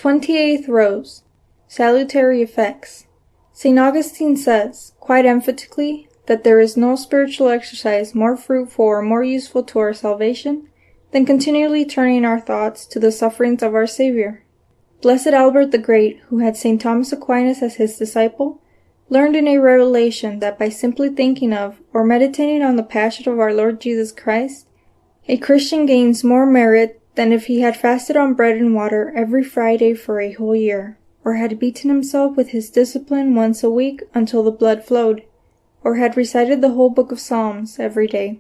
28th Rose. Salutary Effects. St. Augustine says, quite emphatically, that there is no spiritual exercise more fruitful or more useful to our salvation than continually turning our thoughts to the sufferings of our Savior. Blessed Albert the Great, who had St. Thomas Aquinas as his disciple, learned in a revelation that by simply thinking of or meditating on the Passion of our Lord Jesus Christ, a Christian gains more merit than if he had fasted on bread and water every Friday for a whole year, or had beaten himself with his discipline once a week until the blood flowed, or had recited the whole book of Psalms every day.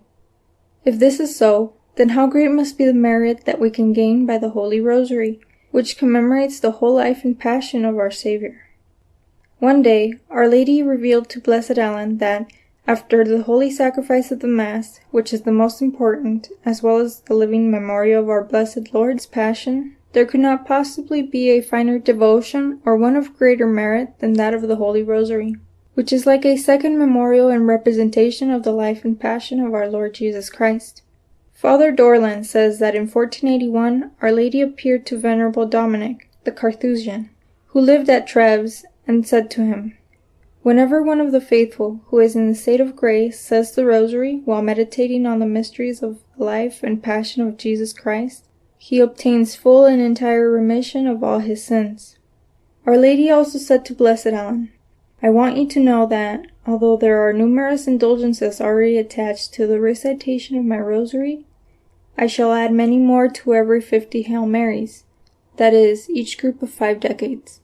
If this is so, then how great must be the merit that we can gain by the Holy Rosary, which commemorates the whole life and passion of our Savior. One day, Our Lady revealed to Blessed Ellen that, after the holy sacrifice of the Mass, which is the most important, as well as the living memorial of our Blessed Lord's Passion, there could not possibly be a finer devotion or one of greater merit than that of the Holy Rosary, which is like a second memorial and representation of the life and passion of our Lord Jesus Christ. Father Dorland says that in 1481 Our Lady appeared to Venerable Dominic, the Carthusian, who lived at Treves, and said to him, "Whenever one of the faithful, who is in the state of grace, says the Rosary while meditating on the mysteries of the life and passion of Jesus Christ, he obtains full and entire remission of all his sins." Our Lady also said to Blessed Ellen, "I want you to know that, although there are numerous indulgences already attached to the recitation of my Rosary, I shall add many more to every 50 Hail Marys, that is, each group of 5 decades,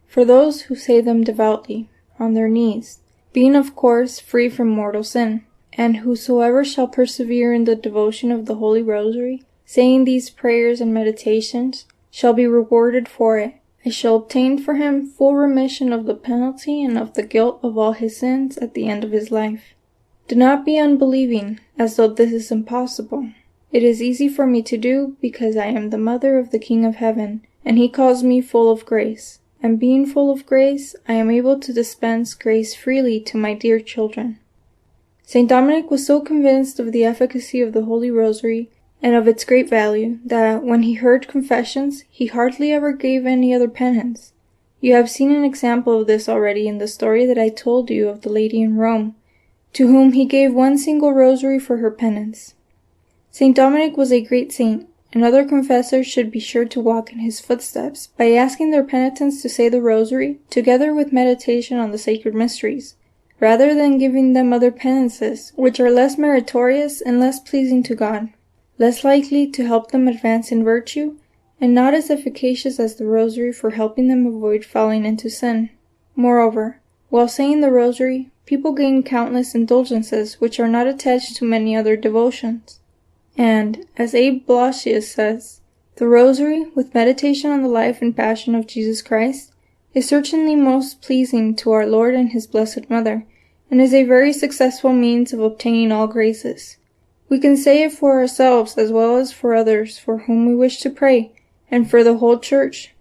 for those who say them devoutly, on their knees, being of course free from mortal sin. And whosoever shall persevere in the devotion of the Holy Rosary, saying these prayers and meditations, shall be rewarded for it. I shall obtain for him full remission of the penalty and of the guilt of all his sins at the end of his life. Do not be unbelieving, as though this is impossible. It is easy for me to do, because I am the mother of the King of Heaven, and he calls me full of grace. And being full of grace, I am able to dispense grace freely to my dear children." St. Dominic was so convinced of the efficacy of the Holy Rosary, and of its great value, that, when he heard confessions, he hardly ever gave any other penance. You have seen an example of this already in the story that I told you of the lady in Rome, to whom he gave one single rosary for her penance. St. Dominic was a great saint, and other confessors should be sure to walk in his footsteps by asking their penitents to say the Rosary, together with meditation on the sacred mysteries, rather than giving them other penances, which are less meritorious and less pleasing to God, less likely to help them advance in virtue, and not as efficacious as the Rosary for helping them avoid falling into sin. Moreover, while saying the Rosary, people gain countless indulgences which are not attached to many other devotions. And, as Abe Blasius says, the Rosary, with meditation on the life and passion of Jesus Christ, is certainly most pleasing to our Lord and his Blessed Mother, and is a very successful means of obtaining all graces. We can say it for ourselves as well as for others for whom we wish to pray, and for the whole Church.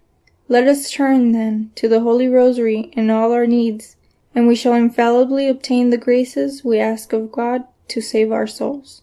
Let us turn, then, to the Holy Rosary in all our needs, and we shall infallibly obtain the graces we ask of God to save our souls.